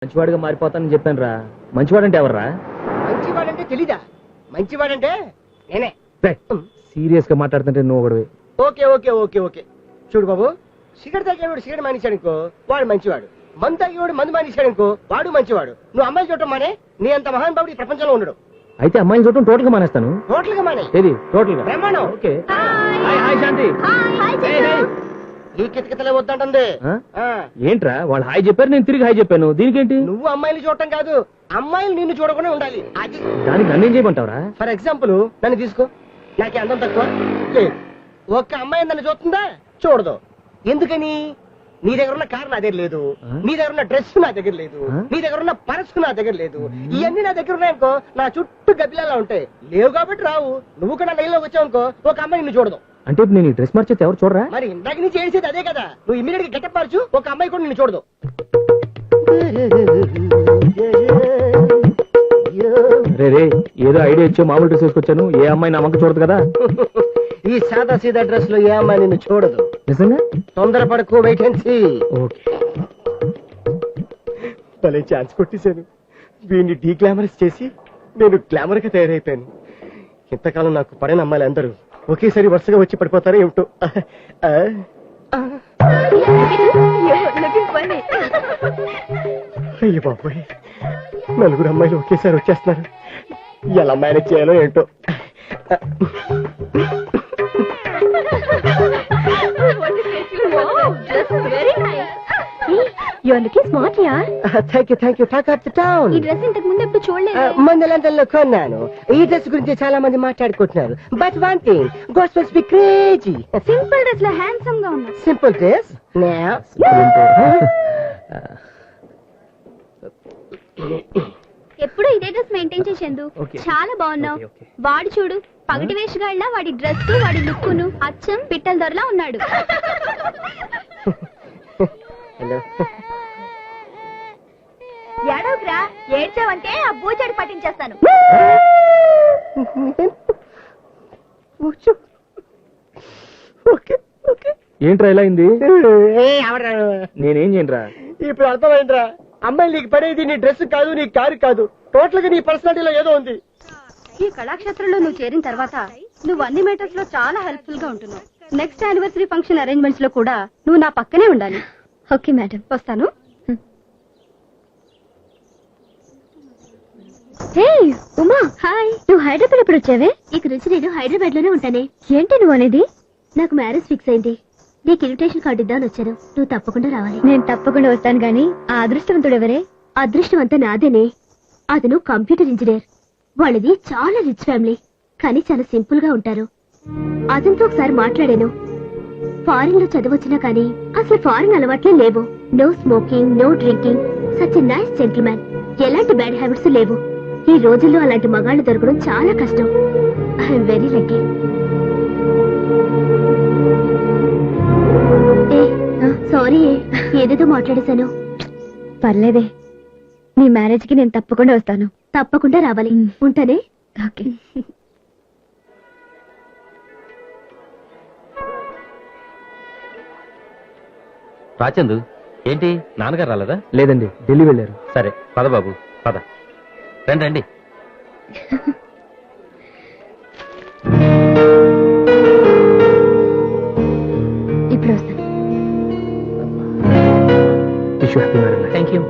మంచివాడిగా మారిపోతానని చెప్పాను రా. మంచివాడంటే ఎవర్రా? మంచివాడంటే తెలీదా? మంచివాడంటే నేనే. సీరియస్ గా మాట్లాడుతుంటే నువ్వు ఒకడు. ఓకే ఓకే ఓకే ఓకే చూడు బాబు, సిగరెట్ తాగేవాడు సిగరెట్ మానేశాడనుకో వాడు మంచివాడు, మందు తాగేవాడు మందు మానేశాడనుకో వాడు మంచివాడు. నువ్వు అమ్మాయిలు చూడటం మానే, నీ అంత మహానుభావుడు ఈ ప్రపంచంలో ఉండడు. అయితే అమ్మాయిని చూడటం టోటల్ గా మానేస్తాను. టోటల్ గా మానే. ఏది టోటల్ గా? బ్రహ్మాండం. ఓకే. హాయ్ శాంతి. ఈ కితకితలే వద్దంటుంది. ఏంట్రా వాళ్ళు హాయ్ చెప్పారు, నేను తిరిగి హాయ్ చెప్పాను, దీనికేంటి? నువ్వు అమ్మాయిలు చూడటం కాదు, అమ్మాయిలు నిన్ను చూడకుండా ఉండాలి. అది దానికి నన్నేం చేయమంటావరా? ఫర్ ఎగ్జాంపుల్ నన్ను తీసుకో, నాకే అందం తక్కువ లేదు, ఒక్క అమ్మాయి నన్ను చూస్తుందా? చూడదు. ఎందుకని? నీ దగ్గర ఉన్న కార్ నా దగ్గర లేదు, నీ దగ్గర ఉన్న డ్రెస్ నా దగ్గర లేదు, నీ దగ్గర ఉన్న పర్స్ నా దగ్గర లేదు. ఇవన్నీ నా దగ్గర ఉన్నాయనుకో నా చుట్టూ గబ్బిలాలా ఉంటాయి. లేవు కాబట్టి రావు. నువ్వు కూడా లైన్ లోకి వచ్చావనుకో ఒక అమ్మాయి నిన్ను చూడదు. అంటే నేను ఈ డ్రెస్ మార్చేది ఎవరు చూడరా? మరి ఇందాక నుంచి చేసేది అదే కదా. నువ్వు ఇమీడియట్ గా గెటప్ మార్చు, ఒక అమ్మాయి కూడా నిన్ను చూడదు. రే రే ఏదో ఐడియా ఇచ్చా, మామూలు డ్రెస్ వేసుకొచ్చాను, ఏ అమ్మాయి నా వంక చూడదు కదా. ఈ సాదా సీదా డ్రెస్ లో ఏ అమ్మాయి నిన్ను చూడదు. నిజంగా? తొందరపడకు, వెయిట్ అండ్ సీ. ఓకే. భలే ఛాన్స్ కొట్టేశాను. వీడిని డీ గ్లామరస్ చేసి నేను గ్లామర్ గా తయారైపోయాను. ఇంతకాలం నాకు పడిన అమ్మాయిలు అందరూ ఒకేసారి వరుసగా వచ్చి పడిపోతారో ఏమిటో. అయ్యో బాబోయ్, నలుగురు అమ్మాయిలు ఒకేసారి వచ్చేస్తున్నారు. ఎలా మేనేజ్ చేయాలో ఏంటో. మందలందరిలో కొన్నాను. ఈ డ్రెస్ గురించి చాలా మంది మాట్లాడుకుంటున్నారు. But one thing, God must be crazy. Simple dress లో హ్యాండ్సమ్ గా ఉన్నా. Simple dress. ఎప్పుడు ఇదే డ్రెస్ మెయింటైన్ చేసేందు. చాలా బాగున్నావు. వాడు చూడు, పగటి వేషగాళ్ళ వాడి డ్రెస్ వాడి లుక్కును అచ్చం పిట్టల దొరలా ఉన్నాడు. ఏడవకురా, ఏడ్చావంటే ఆ బూచాడు పట్టించేస్తాను. ఏంట్రా ఇలా అయింది? నేనేం చేయనురా? ఇప్పుడు అర్థమైందిరా. అమ్మాయి నీకు పడేది నీ డ్రెస్ కాదు, నీ కారు కాదు, టోటల్ గా నీ పర్సనాలిటీలో ఏదో ఉంది. ఈ కళాక్షేత్రంలో నువ్వు చేరిన తర్వాత నువ్వు అన్ని మేటర్స్ లో చాలా హెల్ప్ఫుల్ గా ఉంటున్నావు. నెక్స్ట్ యానివర్సరీ ఫంక్షన్ అరేంజ్మెంట్స్ లో కూడా నువ్వు నా పక్కనే ఉండాలి. ఓకే మేడం, వస్తాను. హే ఉమా, హాయ్. నువ్వు హైదరాబాద్ ఎప్పుడు వచ్చావే? ఇక నుంచి నేను హైదరాబాద్ లోనే ఉంటానే. ఏంటి నువ్వు అనేది? నాకు మ్యారేజ్ ఫిక్స్ అయింది. నీకు ఇన్విటేషన్ కార్డు ఇద్దామని వచ్చాను. నువ్వు తప్పకుండా రావాలి. నేను తప్పకుండా వస్తాను గానీ ఆ అదృష్టవంతుడు ఎవరే? అదృష్టం అంతా నాదేనే. అతను కంప్యూటర్ ఇంజనీర్. వాళ్ళది చాలా రిచ్ ఫ్యామిలీ, కానీ చాలా సింపుల్ గా ఉంటారు. అతనితో ఒకసారి మాట్లాడాను. ఫారిన్ లో చదవచ్చినా కానీ అసలు ఫారిన్ అలవాట్లే లేవు. No smoking, no drinking, such a nice gentlemen. ఎలాంటి బ్యాడ్ హ్యాబిట్స్ లేవు. ఈ రోజుల్లో అలాంటి మగాళ్ళు దొరకడం చాలా కష్టం. I'm very lucky. సారీ, ఏదేదో మాట్లాడేశాను. పర్లేదే, నీ మ్యారేజ్ కి నేను తప్పకుండా వస్తాను. తప్పకుండా రావాలి. ఉంటానే. ఓకే. రాచందు, ఏంటి నాన్నగారు రాలేదా? లేదండి, ఢిల్లీ వెళ్ళారు. సరే పద బాబు, పద. రండి రండి. ఇప్పుడు వస్తాను. Thank you.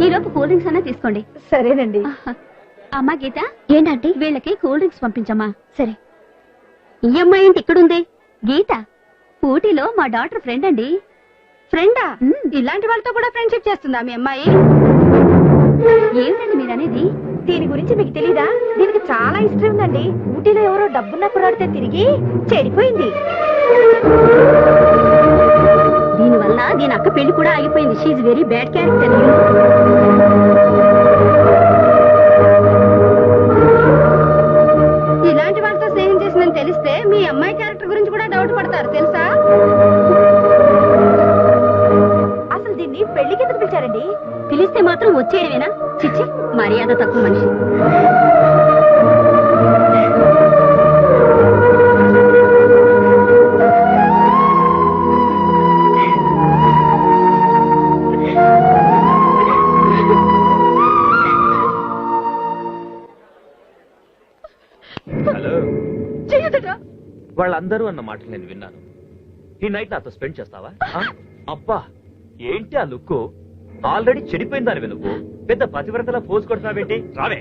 ఈలోపు కూల్ డ్రింక్స్ అన్నా తీసుకోండి. సరేనండి. అమ్మా గీత, ఏంటంటే వీళ్ళకి కూల్ డ్రింక్స్ పంపించమ్మా. సరే. ఈ అమ్మాయి ఏంటి ఇక్కడుంది? గీత ఊటీలో మా డాక్టర్ ఫ్రెండ్ అండి. ఫ్రెండా? ఇలాంటి వాళ్ళతో కూడా ఫ్రెండ్షిప్ చేస్తుందా మీ అమ్మాయి? ఏమిటండి మీరు అనేది? దీని గురించి మీకు తెలీదా? దీనికి చాలా ఇష్టం ఉందండి. ఊటీలో ఎవరో డబ్బున్న కుర్రాడితే తిరిగి చెడిపోయింది. దీనివల్ల దీని అక్క పెళ్లి కూడా ఆగిపోయింది. She's very bad character. ఇలాంటి వాళ్ళతో స్నేహం చేసిందని తెలిస్తే మీ అమ్మాయి క్యారెక్టర్ గురించి కూడా డౌట్ పడతారు తెలుసా? అసలు దీన్ని పెళ్లికి ఎందుకు పిలిచారండి? పిలిస్తే మాత్రం వచ్చేయడమేనా? చిచ్చి, మర్యాద తక్కువ మనిషి. వాళ్ళందరూ అన్న మాటలు నేను విన్నాను. ఈ నైట్ నాతో స్పెండ్ చేస్తావా? అబ్బా ఏంటి ఆ లుక్? ఆల్రెడీ చెడిపోయిందానివి నువ్వు, పెద్ద పతివ్రతలా పోజ్ కొడతావేంటి? రావే.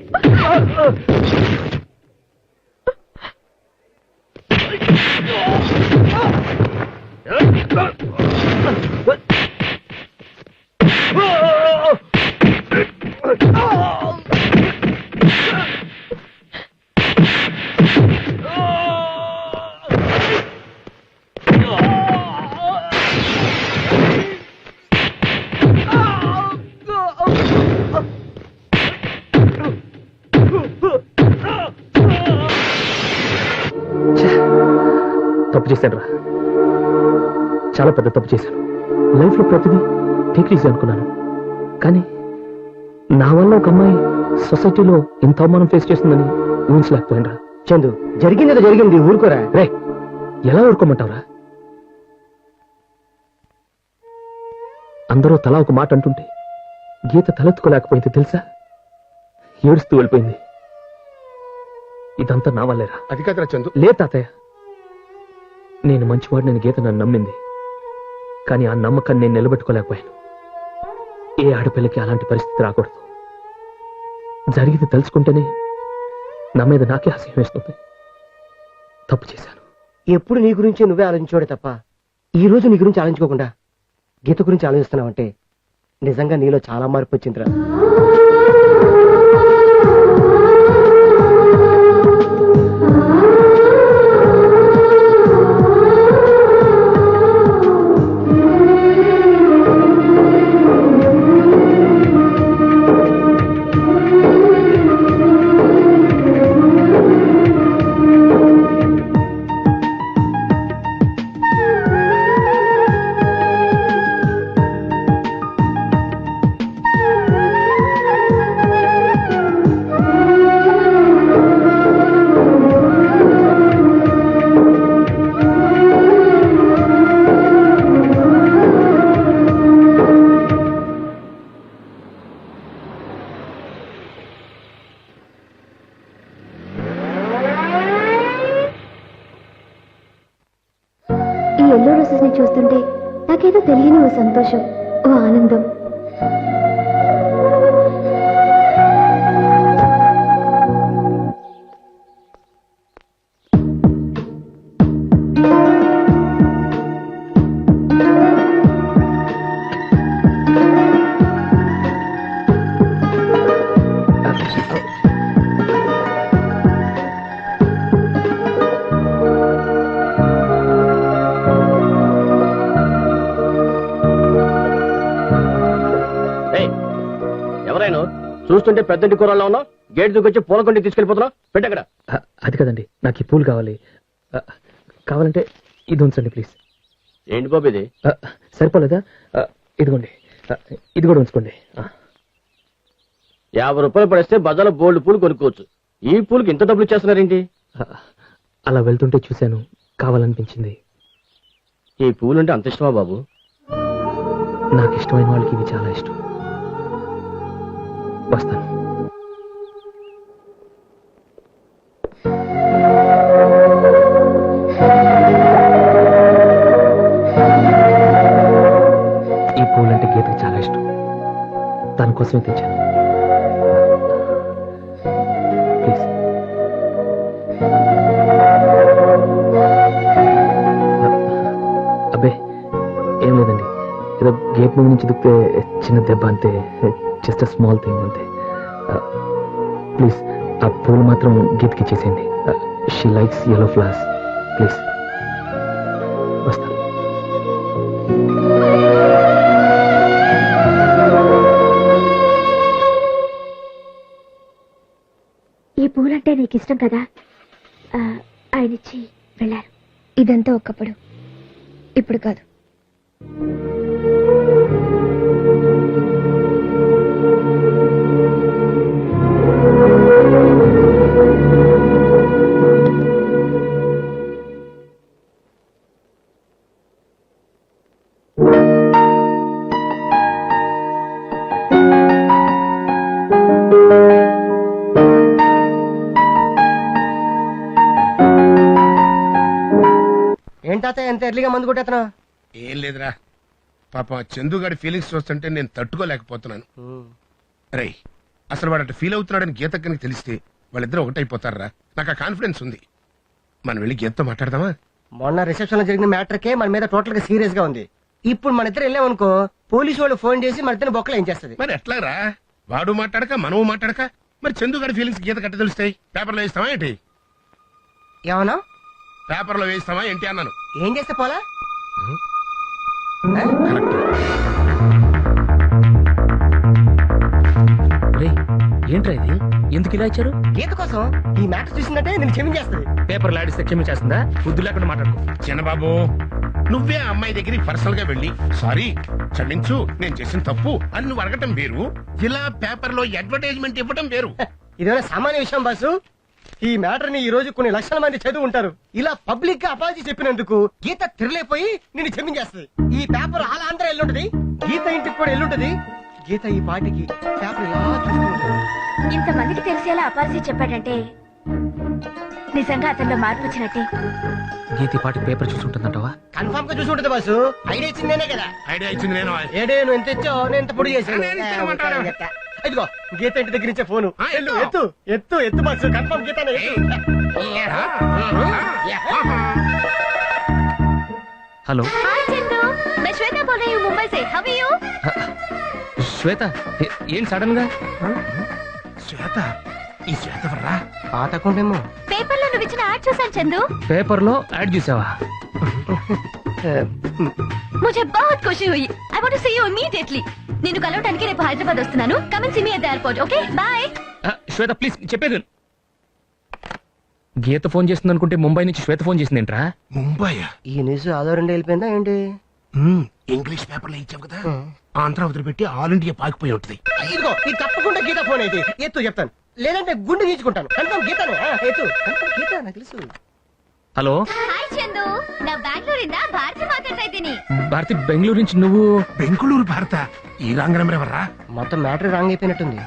తప్పు చేశాను రా, చాలా పెద్ద తప్పు చేశాను. లైఫ్ లో ప్రతిదీ టేక్ ఈజీ అనుకున్నాను, కానీ నా వల్ల ఒక అమ్మాయి సొసైటీలో ఇంత అవమానం ఫేస్ చేస్తుందని ఊహించలేకపోయినరా. చందు, జరిగింది జరిగింది, ఊరుకోరా. రే, ఎలా ఊరుకోమంటావురా? అందరూ తలా ఒక మాట అంటుంటే గీత తలెత్తుకోలేకపోయింది తెలుసా? ఏడుస్తూ వెళ్ళిపోయింది. ఇదంతా నా వల్లేరా. అది కాదురా చందు. లే తాతయ్య, నేను మంచివాడిని గీత నన్ను నమ్మింది, కానీ ఆ నమ్మకాన్ని నేను నిలబెట్టుకోలేకపోయాను. ఏ ఆడపిల్లకి అలాంటి పరిస్థితి రాకూడదు. జరిగింది తలుచుకుంటేనే నా మీద నాకే అసహ్యం వేస్తుంది. తప్పు చేశాను. ఎప్పుడు నీ గురించి నువ్వే ఆలోచించాడే తప్ప ఈ రోజు నీ గురించి ఆలోచించుకోకుండా గీత గురించి ఆలోచిస్తున్నావంటే నిజంగా నీలో చాలా మార్పు వచ్చిందిరా. ఎల్లో రోజెస్ ని చూస్తుంటే నాకేదో తెలియని ఓ సంతోషం, ఓ ఆనందం. ఎవరైనా చూస్తుంటే పెద్దంటి కూరల్లో ఉన్నావు, గేట్ దూకొచ్చి పూల కొండి తీసుకెళ్ళిపోతున్నావు. పెట్టక్కడ. అది కదండి, నాకు ఈ పూలు కావాలి. కావాలంటే ఇది ఉంచండి ప్లీజ్. ఏంటి బాబు ఇది? సరిపోలేదా? ఇదిగోండి, ఇది కూడా ఉంచుకోండి. 50 రూపాయలు పడేస్తే బజార్లో బోల్డ్ పూలు కొనుక్కోవచ్చు. ఈ పూలకి ఇంత డబ్బులు ఇచ్చేస్తున్నారేంటి? అలా వెళ్తుంటే చూశాను, కావాలనిపించింది. ఈ పూలు అంటే అంత ఇష్టమా బాబు? నాకు ఇష్టమైన వాళ్ళకి ఇవి చాలా ఇష్టం. వస్తాను. ఈ పూలంటే గీతకి చాలా ఇష్టం, దానికోసమే తెచ్చాను. ప్లీజ్. అబ్బే ఏం లేదండి, ఏదో గేట్ మీద నుంచి దిక్తే చిన్న దెబ్బ అంతే. జస్ట్ స్మాల్ థింగ్ అంతే. ప్లీజ్ ఆ పూలు మాత్రం గీతకి ఇచ్చేసేయండి. She likes yellow flowers. Please. వస్తాను. ఈ పూలంటే నీకు ఇష్టం కదా, ఆయన ఇచ్చి వెళ్ళారు. ఇదంతా ఒకప్పుడు, ఇప్పుడు కాదు. తాతయ్య ఎంత ఎర్లీగా మందు కొట్టేస్తున్నావు? ఏం లేదురా, పాపం చందుగాడి ఫీలింగ్స్ చూస్తుంటే నేను తట్టుకోలేకపోతున్నాను. రేయ్, అసలు వాడు అటు ఫీల్ అవుతున్నాడని గీతక్కనికి తెలిస్తే వాళ్ళిద్దరూ ఒకటైపోతారా? నాకు ఆ కాన్ఫిడెన్స్ ఉంది. మనం వెళ్ళి గీతతో మాట్లాడదామా? మొన్న రిసెప్షన్ లో జరిగిన మ్యాటర్కే మన మీద టోటల్ గా సీరియస్ గా ఉంది. ఇప్పుడు మన ఇద్దరు వెళ్ళామనుకో పోలీసు వాళ్ళు ఫోన్ చేసి మన ఇద్దరు బొక్కలు ఏం చేస్తుంది? మరి ఎట్లారా? వాడు మాట్లాడక మనము మాట్లాడక మరి చందుగాడి ఫీలింగ్స్ గీత కట్ట తెలుస్తాయి? పేపర్లో వేస్తావా ఏంటి? ఏమన్నా పేపర్లో వేస్తావా ఏంటి అన్నాను. ఏం చేస్తే పోలా? కరెక్ట్. ఏంట్రా ఇది? ఎందుకు ఇలా ఇచ్చారు? గీత కోసం ఈ మ్యాటర్ చూసిందంటే నేను క్షమించేస్తుంది. పేపర్ లాడిస్తే క్షమించేస్తుందా? బుద్ధి లేకుండా మాట్లాడుకో. చిన్నబాబు, నువ్వే ఆ అమ్మాయి దగ్గరికి పర్సనల్ గా వెళ్ళి సారీ క్షమించు నేను చేసిన తప్పు అని నువ్వు అడగటం వేరు, ఇలా పేపర్ లో అడ్వర్టైజ్మెంట్ ఇవ్వటం వేరు. ఇదేమైనా సామాన్య విషయం బాసు? ఈ మ్యాటర్ ని ఈ రోజు కొన్ని లక్షల మంది చదువు ఉంటారు. ఇలా పబ్లిక్ గా అపాలజీ చెప్పినందుకు గీత తిరలేపోయి నిన్ను క్షమించేస్తుంది. ఈ పేపర్ అలా ఆంధ్ర ఎల్లుంటది, గీత ఇంటికి కూడా ఎల్లుంటది. గీత ఈ పాటికి పేపర్ ఇలా చూసుకుంటుంది. ఇంతమందికి తెలిసేలా అపాలజీ చెప్పాడంటే నిజంగా అతనిలో మార్పు వచ్చినట్టే. గీతి పాటి పేపర్ చూసుంటుందంటావా? కన్ఫర్మ్ గా చూసి ఉంటుంది బాసు. ఐడియా ఇచ్చింది నేనే కదా. ఐడియా ఇచ్చింది నేను. ఏడే నువ్వు ఎంత ఇచ్చావు, నేను ఎంత పొడి చేశాను. నేను ఇచ్చేయమంటారా? ఇదిగో గీత ఇంటి దగ్గర నుంచే ఫోను. ఆ, ఎత్తు ఎత్తు. ఎత్తు ఎత్తు ఎత్తు బాసు. కన్ఫర్మ్ గీతనే ఎత్తు. హలో హాయ్ చందు, मैं श्वेता बोल रही हूँ मुंबई से. How are you? శ్వేత, ఏం సడన్ గా? శ్వేత, ఈ శ్వేత వర్రా? పాత అకౌంట్ ఏమో. పేపర్ లో నువ్వు ఇచ్చిన యాడ్ చూసాను చందు. పేపర్ లో యాడ్ చూసావా? मुझे बहुत खुशी हुई. I want to see you immediately. నిన్ను కలవడానికి రేపు హైదరాబాద్ వస్తున్నాను. Come and see me at the airport. Okay? Bye. Shweta please చెప్పేది. గీత ఫోన్ చేస్తుంది అనుకుంటే ముంబై నుంచి శ్వేత ఫోన్ చేసింది ఏంట్రా? ముంబై? ఈ న్యూస్ ఆధారంగా వెళ్ళిపోయిందా ఏంటి? ఇంగ్లీష్ పేపర్ లో ఇచ్చావు కదా, ఆంధ్ర వదిలిపెట్టి ఆల్ ఇండియా పాకిపోయి ఉంటుంది. ఇదిగో ఇది తప్పకుండా గీత ఫోన్ అయితే ఎత్తు చెప్తాను, లేదంటే గుండె గీచుకుంటాను. కన్ఫర్మ్ గీతనే. ఎత్తు. కన్ఫర్మ్ గీత, నాకు తెలుసు. హలో హాయ్ చందు, నా బెంగళూರಿಂದ భారతి మాట్లాడతా ఇದ್ದೀನಿ. భారతి, బెంగళూరు నుంచి నువ్వు? బెంగళూరు భారత? ಈ ರಾಂಗ್ ನಂಬರ್ ಎవర్రా? మొత్తం మ్యాటర్ రాంగ్ అయిపోయినట్టుంది.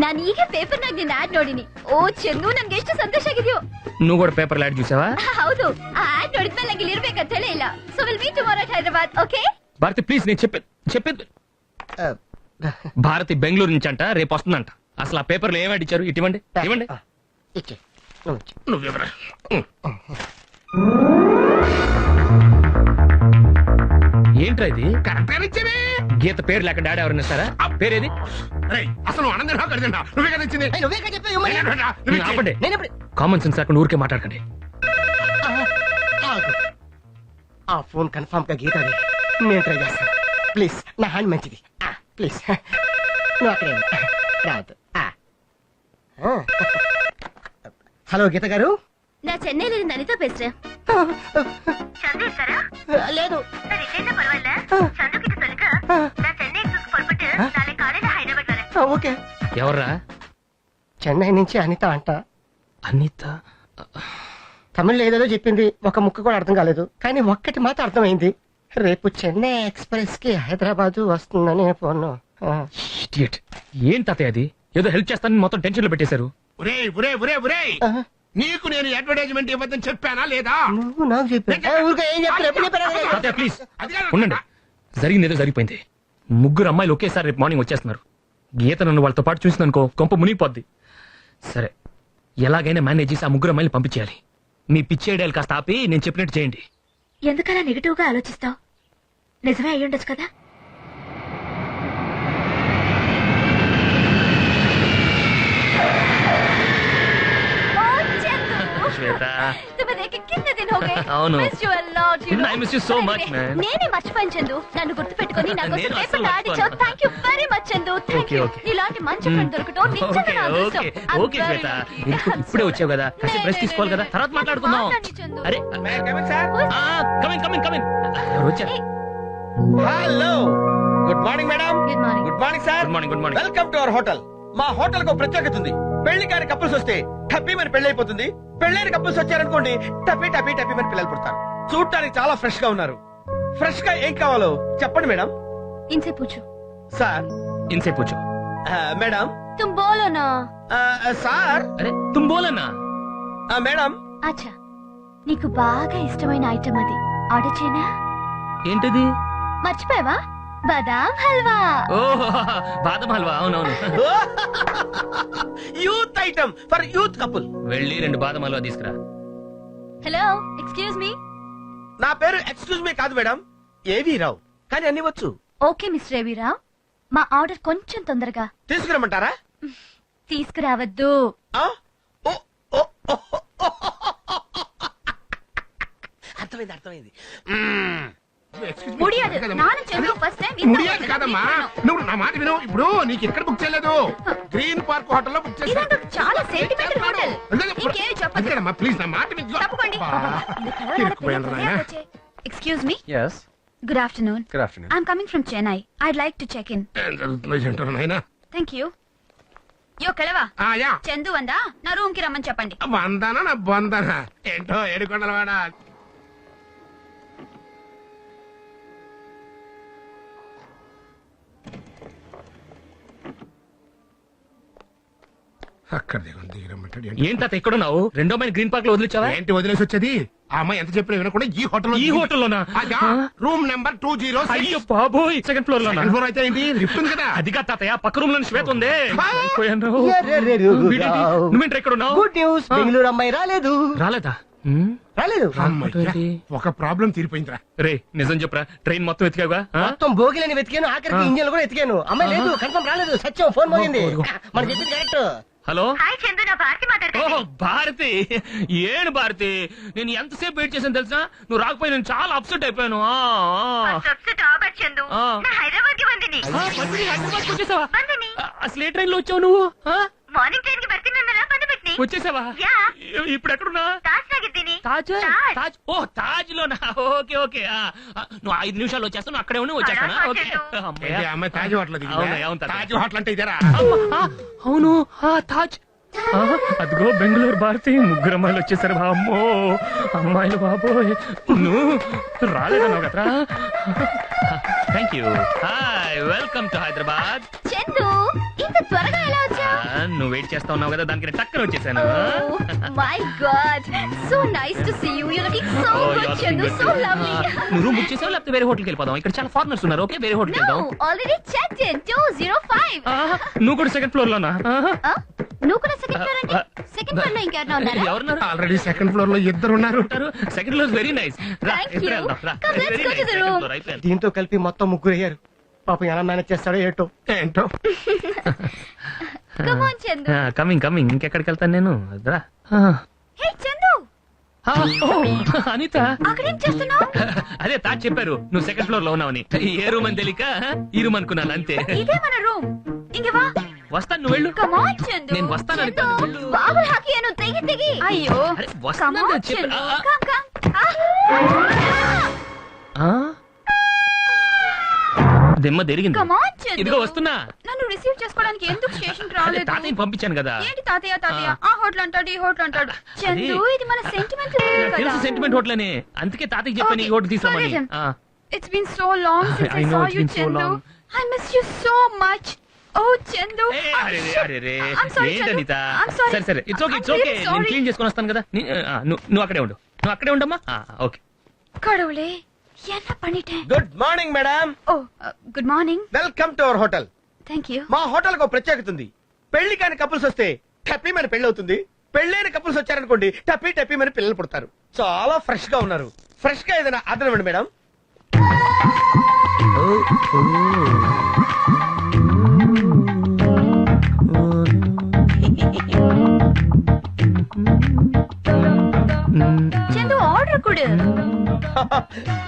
ನಾನು ಈಗ ಪೇಪರ್ ನಾಗ ನಿನ್ನ ಆಡ್ ನೋಡಿನಿ. ಓ ಚಂದು, ನನ್ಗೆ ಎಷ್ಟು ಸಂತೋಷ ಆಗಿದೆಯೋ. నువ్వు కూడా పేపర్ యాడ్ చూసావా? ಹೌದು, ಆ ಆಡ್ ನೋಡಿದ್ಮೇಲೆ ನಂಗೆ ಇಲ್ಲಿ ಇರ್ಬೇಕಂತ ಹೇಳೇ ಇಲ್ಲ. So will meet tomorrow at Hyderabad. Okay? Bharathi please, నేను చెప్పేది. భారతి బెంగళూరు నుంచి అంట, రేపు వస్తుందంట. అసలు ఆ పేపర్ లో ఏం యాడ్ ఇచ్చారు? ఇవ్వండి ఇవ్వండి. ఇచ్చే నువ్వెవరా? ఏంట్రా ఇది? కరెక్ట్ గా ఇచ్చేవే. గీత పేరు లేకుండా డాడీ ఎవరైనా ఇస్తారా? ఆ పేరేది? రేయ్, అసలు ఆనందం కడిదండా నువ్వే కదా ఇచ్చింది. నువ్వే కదా చెప్పావు ఇవ్వమని. నువ్వు ఇచ్చేయ్. ఆపండి. నేను ఎప్పుడు కామన్ సెన్స్ లేకుండా ఊరికే మాట్లాడకండి. ఆగు. ఆ ఫోన్ కన్ఫర్మ్ గా గీతది. నేను ట్రై చేస్తాను. ప్లీజ్, నా హ్యాండ్ మంచిది. ప్లీజ్ నువ్వు అక్కడే ఉండు. రావద్దు. హలో గీత గారు. நான் சென்னையில இருந்து அனிதா பேசுறேன். சந்து இருக்காரா? లేదు. சரி, என்ன பரவாயில்ல. சந்து கிட்ட சொல்லுங்க. நான் சென்னை எக்ஸ்பிரஸ் புறப்பட்டு நாளை காலையில ஹைதராபாத் வரேன். ఓకే. ఎవర్రా? చెన్నై నుంచి అనిత అంట. అనిత? తమిళ్లో ఏదేదో చెప్పింది, ఒక ముక్క కూడా అర్థం కాలేదు. కానీ ఒక్కటి మాత్రం అర్థమైంది. రేపు చెన్నై ఎక్స్ప్రెస్ కి హైదరాబాద్ వస్తుందని ఫోన్. Idiot. ఏం తాతయ్య అది? ఏదో హెల్ప్ చేస్తానని మొత్తం టెన్షన్ లో పెట్టేశారు. ఒరేయ్, నీకు నేను అడ్వర్టైజ్మెంట్ ఇవ్వద్దని చెప్పానా లేదా? నువ్వు నాకు చెప్పావు. ఊరికే ఏం చెప్తారు? ఎప్పుడు చెప్పారు? తాతయ్య ప్లీజ్ అది కాదు. ఉండండి. జరిగింది ఏదో జరిగిపోయింది. ముగ్గురు అమ్మాయిలు ఒకేసారి రేపు మార్నింగ్ వచ్చేస్తున్నారు. గీత నన్ను వాళ్ళతో పాటు చూసిందనుకో కొంప మునిగిపోద్ది. సరే, ఎలాగైనా మేనేజ్ చేసి ఆ ముగ్గురు అమ్మాయిలు పంపించేయాలి. మీ పిచ్చి ఐడియాలు కాస్త ఆపి నేను చెప్పినట్టు చేయండి. ఎందుకలా నెగటివ్ గా ఆలోచిస్తావు? నిజమే అయ్యి ఉండొచ్చు కదా. శ్వేత, तुम्हें देखे कितने दिन हो गए. అవును. Miss you a lot, you know. I miss you so much, man. నేనే మర్చిపోయాను చందు. నన్ను గుర్తు పెట్టుకొని నా కోసం నేను పేపర్ అస్సలు ఆడిచావు. మర్చిపోను. Thank you very much Chandu. Thank Okay, you. okay. నీలాంటి మంచి ఫ్రెండ్ దొరకటం నిజంగా నా అదృష్టం. I'm okay very Shweta, lucky. ఎందుకు ఇప్పుడే వచ్చావు కదా, కాసేపు రెస్ట్ తీసుకోవాలి కదా, తర్వాత మాట్లాడుకుందాం. మాట్లాడండి చందు. అరే కమింగ్ ఎవరు వచ్చారు? Hello, good morning madam. Good morning. Good morning sir. Good morning. Good morning. Welcome to our hotel. మా హోటల్ కు ప్రత్యేకత ఉంది. పెళ్లి కాని కపుల్స్ వస్తే టప్పీ మన పెళ్లి అయిపోతుంది. పెళ్ళైన కపుల్స్ వచ్చారనుకోండి, టప్పీ టప్పీ టప్పీ మన పిల్లలు పుడతారు. చూడటానికి చాలా ఫ్రెష్ గా ఉన్నారు. ఫ్రెష్ గా ఏం కావాలో చెప్పండి మేడం. इनसे पूछो. సార్, ఇన్సే పూచో. మేడం, तुम बोलो ना. సార్, అరే తుమ్ బోలనా? మేడం, अच्छा. నీకు బాగా ఇష్టమైన ఐటమ్ అది ఆర్డర్ చేయనా? ఏంటిది? మర్చిపోయావా? బాదాం హల్వా. ఓ బాదం హల్వా, అవునవును. Youth item for youth couple. వెళ్ళి 2 బాదం హల్వా తీసుకురా. Hello, excuse me. నా పేరు ఎక్స్క్యూజ్ మీ కాదు మేడం, ఏవి రావు, కానీ అన్ని వచ్చు. ఓకే మిస్టర్ ఏవీరావు, మా ఆర్డర్ కొంచెం తొందరగా తీసుకురమ్మంటారా? తీసుకురావద్దు. ఆ? ఓ, ఓ, ఓ, ఓ, ఓ. అర్థమైంది అర్థమైంది. ముడియాదు. నాన్న చందు ఫస్ట్ టైం ముడియాదు కాదమ్మా, నువ్వు నా మాట విను. ఇప్పుడు నీకు ఎక్కడ బుక్ చేయలేదు, గ్రీన్ పార్క్ హోటల్లో బుక్ చేశాను. ఇదంతా చాలా సెంటిమెంటల్ హోటల్. ఇంకేమి చెప్పదు. అదేనమ్మా, ప్లీజ్ నా మాట విను. తప్పకోండి. ఇరుక్కుపోయాను నాయనా. Excuse me. Yes. Good afternoon. Good afternoon. I'm coming from Chennai. I'd like to check in. ఏం జరుగుతుందో ఏంటో నాయనా. Thank you. యో కలవా, ఆ, యా. చందు వందా నా రూమ్ కి రమ్మని చెప్పండి. వందనా నా బొందనా ఏంటో ఏడుకొండలవాడా. అక్కడ దిగరమ్మంటాడు. ఏంటి తాత ఎక్కడున్నావు? 2వ మైల్ గ్రీన్ పార్క్ లో వదిలించావా? ఏంటి వదిలేసి వచ్చేది? ఆ అమ్మాయి ఎంత చెప్పినా వినకుండా ఈ హోటల్ ఈ హోటల్లోనా? Room number 206. అయ్యో బాబోయ్, 2nd ఫ్లోర్ లోనా? సెకండ్ ఫ్లోర్ అయితే ఏంటి, లిఫ్ట్ ఉంది కదా. అదిగా తాతయ్య, పక్క రూమ్ లో శ్వేత ఉంది. అయిపోయాను. ఎర్రెర్రెరు వీడేంటి? రావ్. నువ్వేంటి ఇక్కడ ఉన్నావు? గుడ్ న్యూస్, బెంగళూరు అమ్మాయి రాలేదు. రాలేదా? రాలేదు. అమ్మయ్య, ఒక ప్రాబ్లం తీరిపోయిందిరా. రే నిజం చెప్పరా, ట్రైన్ మొత్తం ఎతికావుగా? మొత్తం భోగిలని వెతికాను, ఆఖరికి ఇంజన్ కూడా ఎతికాను. అమ్మాయి లేదు, కన్ఫర్మ్ రాలేదు. సత్యం, ఫోన్ మోగింది. మనం చెప్పింది కరెక్ట్. హలో. హాయ్ చందు, నా భారతి ఓ మాట్లాడుతుంది. భారతి, ఏను భారతి, నేను ఎంతసేపు వెయిట్ చేశాను తెలుసా? నువ్వు రాకపోయి నేను చాలా అప్సెట్ అయిపోయాను. చందు, ఆ. నా హైదరాబాద్ కి వందిని. పందిని, హైదరాబాద్కి వచ్చేసావా? వందిని. అసలు ఏ ట్రైన్ లో వచ్చావు నువ్వు? మార్నింగ్ ట్రైన్ కి బర్తినందరా పంది పెట్టిని. వచ్చేసావా? యా. ఇప్పుడు ఎక్కడున్నా? తాజ్ నగిద్దిని. తాజ్ తాజ్. తాజ్ ఓ తాజ్ లోనా? Okay okay. నువ్వు 5 నిమిషాలు వచ్చేస్తాను, అక్కడే ఉండి వచ్చేస్తానా? అలా ఓకే. వచ్చేద్దు. అమ్మయ్య. ఏంటి, ఆ అమ్మాయి తాజ్ హోటల్ అవును, అవును తాత. తాజ్ హోటల్ అంటే ఇదేరా? అమ్మ, అవును తాజ్. అదిగో బెంగళూరు భారతి, 3 అమ్మాయిలు వచ్చేసారు. అమ్మో అమ్మాయిలు బాబోయ్, నువ్వు రాలేదన్నావు కదరా. Thank you. Hi, welcome to Hyderabad. Chandu, ఇంత త్వరగా ఎలా వచ్చా? నువ్వు వెయిట్ చేస్తా ఉన్నావు కదా, దానికి టక్కన వచ్చేసాను. My God, so nice to see you. You looking so good Chandu, so lovely. నువ్వు రూమ్ బుక్ చేసావా లేకపోతే వేరే హోటల్కి వెళ్ళిపోదాం? ఇక్కడ చాలా ఫారినర్స్ ఉన్నారు. ఓకే, వేరే హోటల్కి నో, వెళ్దాం. Already checked in 205. నువ్వు కూడా 2nd ఫ్లోర్ లోనా? నువ్వు కూడా సెకండ్ ఫ్లోర్ అంటే సెకండ్ ఫ్లోర్ లో ఇంకెవరైనా ఉన్నారా? ఎవరున్నారు? ఆల్రెడీ సెకండ్ ఫ్లోర్ లో ఇద్దరు ఉన్నారు. 2nd floor very nice. Thank you. Come, let's go to the room. దీంతో కలిపి మొత్తం 3 అయ్యారు. పాపం ఎలా మేనేజ్ చేస్తాడో ఏటో. ఏంటో కమ్ ఆన్ చందు. కమింగ్. ఇంకెక్కడికి వెళ్తాను నేను? అదరా. హే చందు, అనిత, అక్కడేం చేస్తున్నావు? అదే తాజ్ చెప్పారు నువ్వు 2nd ఫ్లోర్ లో ఉన్నావని. ఏ రూమ్ అని తెలియక ఈ రూమ్ అనుకున్నాను అంతే. ఇదే మన రూమ్. ఇంక వా. వస్తాను, నువ్వు వెళ్ళు. Come on Chandu. నేను వస్తాను అనిత, చందు, నువ్వు వెళ్ళు. బాబుల్ హాకీ అను తెగి. అయ్యో, అరే, కమ్ వస్తాను ఆన్ చెప్పు. చందు. కమ్. దెమ్మ తిరిగింది. Come on Chandu. ఇదిగో వస్తున్నా. నన్ను రిసీవ్ చేసుకోవడానికి ఎందుకు స్టేషన్ కి అదే రాలేదు? తాతయ్యని పంపించాను కదా. ఏంటి తాతయ్య ఆ హోటల్ అంటాడు, ఈ హోటల్ అంటాడు. చందు, ఇది మన సెంటిమెంటల్ తెలుసు, సెంటిమెంట్ హోటల్ అని. అందుకే తాతయ్యకి చెప్పాను ఈ హోటల్ తీసుకోమని. It's been so long since I I know, saw it's you, been so Chandu. long. I miss you so much. Oh, Chandu. I'm sorry, ఏంటి Chandu. అనిత? I'm sorry. సరే it's okay, I'm it's okay. really నేను sorry. Clean చేసుకొని వస్తాను కదా. నువ్వు అక్కడే ఉండు. నువ్వు అక్కడే ఉండమ్మా. ఓకే. கடவுளே, என்ன பண்ணிட்டேன்? Good morning madam. Oh, good morning. Welcome to our hotel. Thank you. మా హోటల్ కు ప్రత్యేకత ఉంది. పెళ్లి కాని కపుల్స్ వస్తే టప్పీ మన పెళ్లి అవుతుంది. పెళ్ళైన కపుల్స్ వచ్చారనుకోండి, టప్పీ మన పిల్లలు పుడతారు. చాలా ఫ్రెష్ గా ఉన్నారు. ఫ్రెష్ గా ఏదైనా ఆర్డర్ ఇవ్వండి మేడం. చందు, ఆర్డర్ కొడు.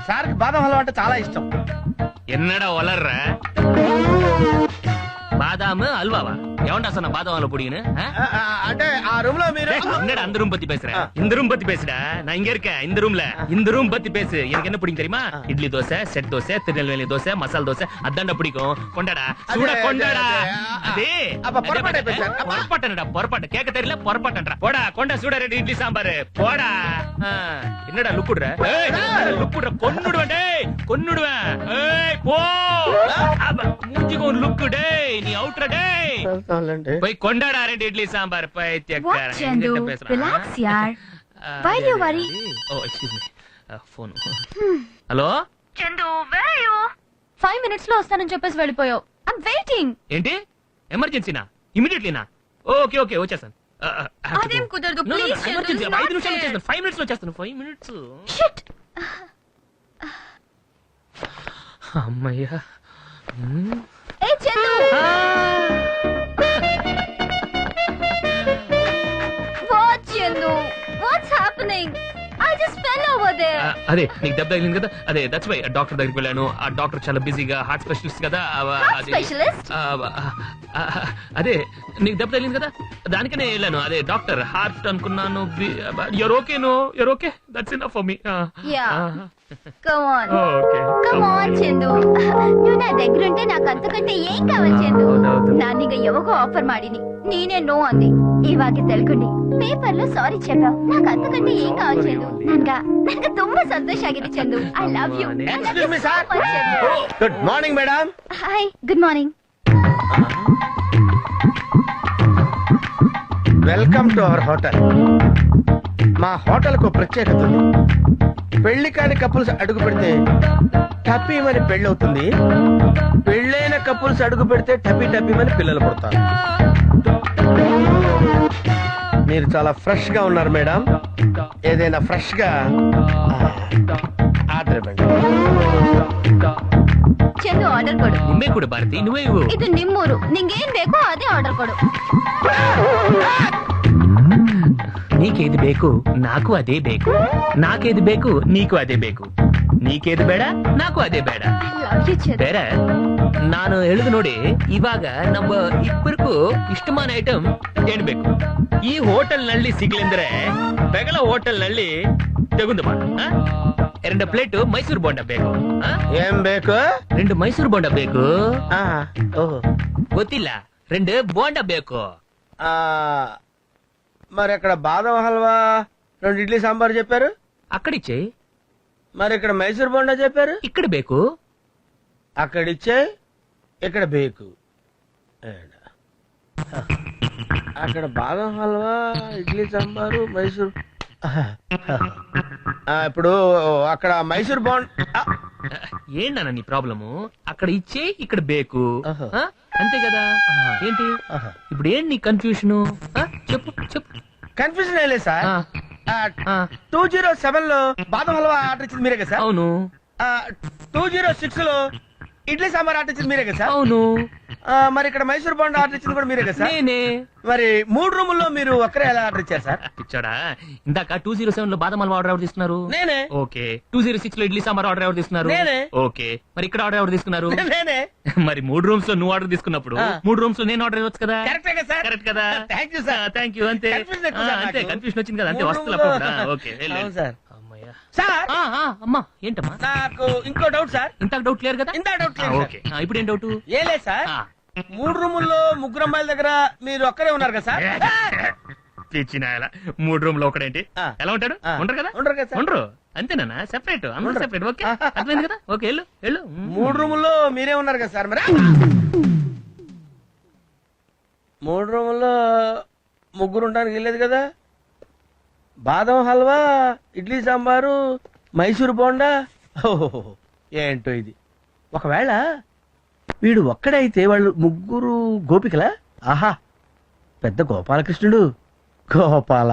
సార్కి బాదం హల్వా అంటే చాలా ఇష్టం. ఎన్నడా వలర్రా பாதாம் அல்வாவா எவன்டா சொன்ன பாதாம் அல்வா புடிங்கன்னு అంటే ఆ రూమ్ లో మీరు என்னடா அந்த ரூம் பத்தி பேசுற இந்த ரூம் பத்தி பேசுடா நான் இங்க இருக்கேன் இந்த ரூம்ல இந்த ரூம் பத்தி பேசு எனக்கு என்ன பிடிக்கும் தெரியுமா இட்லி தோசை செட் தோசை திருநெல்வேலி தோசை மசால் தோசை அதான்டா பிடிக்கும் கொண்டாடா சூட கொண்டாடா அதே அப்ப பொறப்பாட்டை பேசுற பொறப்பாட்டனடா பொறப்பாட்ட கேக்க தெரியல பொறப்பாட்டன்றா போடா கொண்டா சூட ரெடி இட்லி சாம்பார் போடா என்னடா லுக்குடுற ஏய் லுக்குடுற கொன்னுடுவேன் டேய் கொன்னுடுவேன் ஏய் போ மூஞ்சிக்கு ஒரு லுக்கு டேய் நீ அவுட்ற டேய் போய் கொண்டாடா ரெண்டு இட்லி சாம்பார் பைத்தியக்காரன் என்கிட்ட பேசுறான் ரிலாக்ஸ் யார் Why do you worry? Oh excuse me phone hello Chandu where are you 5 minutes లో వస్తానని చెప్పేసి వెళ్ళిపోయావు I'm waiting ఏంటి ఎమర్జెన్సీనా ఇమీడియట్లీనా ఓకే ఓకే వచ్చేస్తాను అదేం కుదరదు ప్లీజ్ ఎమర్జెన్సీ 5 నిమిషాలు వచ్చేస్తాను 5 మినిట్స్ వచ్చేస్తాను 5 మినిట్స్ షిట్ అమ్మయ్యా ఏ Chandu what Chandu what's happening I just fell over there అదే నీకు దెబ్బ తగిలింది కదా అదే దట్స్ వై డాక్టర్ దగ్గరికి వెళ్ళాను ఆ డాక్టర్ చాలా బిజీగా హార్ట్ స్పెషలిస్ట్ కదా Heart specialist? అదే నీకు దెబ్బ తగిలింది కదా దానికనే వెళ్ళాను అదే డాక్టర్ హార్ట్ అనుకున్నాను you're okay no you're okay that's enough for me Yeah. come on okay come on Chandu నువ్వు నా దగ్గర ఉంటే నాకు అంతకంటే ಏನ್ ಕಾವಲ್ ಚಂದು ಹೌದೌದು. ನಾನೀಗ ಯಾವಾಗೋ ಆಫರ್ ಮಾಡೀನಿ ನೀನೇ ನೋ ಅಂದಿ ಇವಾಗ ತಿಳ್ಕೊಂಡಿ ಪೇಪರ್ లో ಸಾರಿ చెప్పావు నాకు అంతకంటే ఏం కావాలి చందు ನನಗೆ ತುಂಬಾ ಸಂತೋಷ ಆಗಿದೆ Chandu I love you Excuse me, sir. Good morning madam. Hi good morning welcome to our hotel. మా హోటల్ కు ప్రత్యేకత ఉంది. పెళ్లి కాని కపుల్స్ అడుగు పెడితే టప్పీమని పెళ్లి అవుతుంది. పెళ్ళైన కపుల్స్ అడుగు పెడితే టప్పీమని పిల్లలు పుడతారు. మీరు చాలా ఫ్రెష్ గా ఉన్నారు మేడం. ఏదైనా ఫ్రెష్ గా ఆర్డర్ ఇవ్వండి. ಚಂದು ಆರ್ಡರ್ ಕೊಡು ನಿಮ್ಮೇ ಕೊಡು ಭಾರತಿ ನೀವೇ ಇವು ಇದು ನಿಮ್ಮೂರು ನಿಂಗೇನ್ ಬೇಕೋ ಅದೇ ಆರ್ಡರ್ ಕೊಡು నీకేది ಬೇಕು నాకు అదే ಬೇಕು నాకేది ಬೇಕು నీకు ಅದೇ ಬೇಕು ನೀಕೇದು ಬೇಡ ನಾಕು ಅದೇ ಬೇಡ ಐ ಲವ್ ಯು ಚಂದು ಬೇರೆ ನಾನು ಹೇಳುದು ನೋಡಿ ಇವಾಗ ನಮ್ಮ ಇಬ್ಬರಿಗೂ ಇಷ್ಟமான ಐಟಮ್ ಏನ್ ಬೇಕು ಈ ಹೋಟೆಲ್ ನಲ್ಲಿ ಸಿಗ್ಲಿಂದ್ರೆ ಬೆಗಲ ಹೋಟೆಲ್ ನಲ್ಲಿ ತೆಗೆದು ಬಾ ಎರಡು ಪ್ಲೇಟ್ ಮೈಸೂರು ಬೋಂಡ ಬೇಕು ఏం ಬೇಕು? రెండు ಮೈಸೂರು ಬೋಂಡ ಬೇಕು ఓహో ಗೊತ್ತಿಲ್ಲ రెండు ಬೋಂಡ ಬೇಕು మరి అక్కడ బాదం హల్వా 2 ఇడ్లీ సాంబార్ చెప్పారు. అక్కడిచ్చే మరి ఇక్కడ మైసూర్ బోండా చెప్పారు. ఇక్కడ ಬೇಕು అక్కడిచ్చే ఇక్కడ బేకు. అక్కడ బాదం హల్వా ఇడ్లీ సాంబారు మైసూర్. ఇప్పుడు అక్కడ మైసూర్ బోండా. ఏంటన్న నీ ప్రాబ్లము అక్కడ ఇచ్చే ఇక్కడ బేకు ఆహా. ఆ? అంతే కదా ఏంటి ఆహా. ఇప్పుడు ఏంటి నీ కన్ఫ్యూషన్ చెప్పు చెప్పు కన్ఫ్యూజన్ ఏం లేదు సార్. ఆ. 207 లో బాదం హల్వా ఆర్డర్ ఇచ్చింది మీరే కదా సార్. అవును 206 లో ఇడ్లీ సాంబార్ ఆర్డర్ ఇచ్చింది మీరే కదా సార్. అవును మరి ఇక్కడ మైసూర్ బోండా ఆర్డర్ ఇచ్చింది కూడా మీరే కదా సార్. నేనే మరి 3 రూముల్లో మీరు ఒక్కరే ఎలా ఆర్డర్ ఇచ్చారు సార్? పిచ్చాడా ఇందాక 207 లో బాదం హల్వా ఆర్డర్ ఎవరు తీసుకున్నారు నేనే. ఓకే 206 లో ఇడ్లీ సాంబార్ ఆర్డర్ ఎవరు తీసుకున్నారు నేనే. ఓకే మరి ఇక్కడ ఆర్డర్ ఎవరు తీసుకున్నారు నేనే. మరి 3 రూమ్స్ లో నువ్వు ఆర్డర్ తీసుకున్నప్పుడు 3 రూమ్స్ లో నేను ఆర్డర్ ఇవ్వచ్చు కదా కరెక్టే కదా సార్? కరెక్ట్ కదా Thank you, sir. Thank you అంతే Confusion ఎక్కువ సార్ అంతే నాకు. కన్ఫ్యూషన్ వచ్చింది కదా అంతే 3 వస్తువులు రూముల్లో- అప్పుడు ఓకే అవును సార్. అమ్మయ్యా సార్ అమ్మా ఏంటమ్మా నాకు ఇంకో డౌట్ సార్. ఇంత డౌట్ క్లియర్ కదా ఇంత డౌట్ లేదు సార్. ఓకే ఇప్పుడు ఏం డౌట్ ఏ లేదు సార్. 3 రూముల్లో 3 అమ్మాయిల దగ్గర మీరు ఒక్కరే ఉన్నారు కదా సార్. పిచ్చినాయల 3 రూమ్ లో ఒకడేంటి ఆ. ఎలా ఉంటాడు ఆ. ఉండరు కదా ఉండరు కదా సార్. ఉండరు అంతేనా సెపరేట్ అందరూ ఉండరు. సెపరేట్ ఓకే అర్థమైంది కదా ఓకే వెళ్ళు వెళ్ళు 3 రూముల్లో మీరే ఉన్నారు కదా సార్. మరి 3 రూముల్లో 3 ఉండడానికి వెళ్ళలేదు కదా. బాదం హల్వా ఇడ్లీ సాంబారు మైసూర్ బోండా. ఓహో ఏంటో ఇది. ఒకవేళ వీడు ఒక్కడైతే వాళ్ళు 3 గోపికలా. ఆహా పెద్ద గోపాలకృష్ణుడు. గోపాల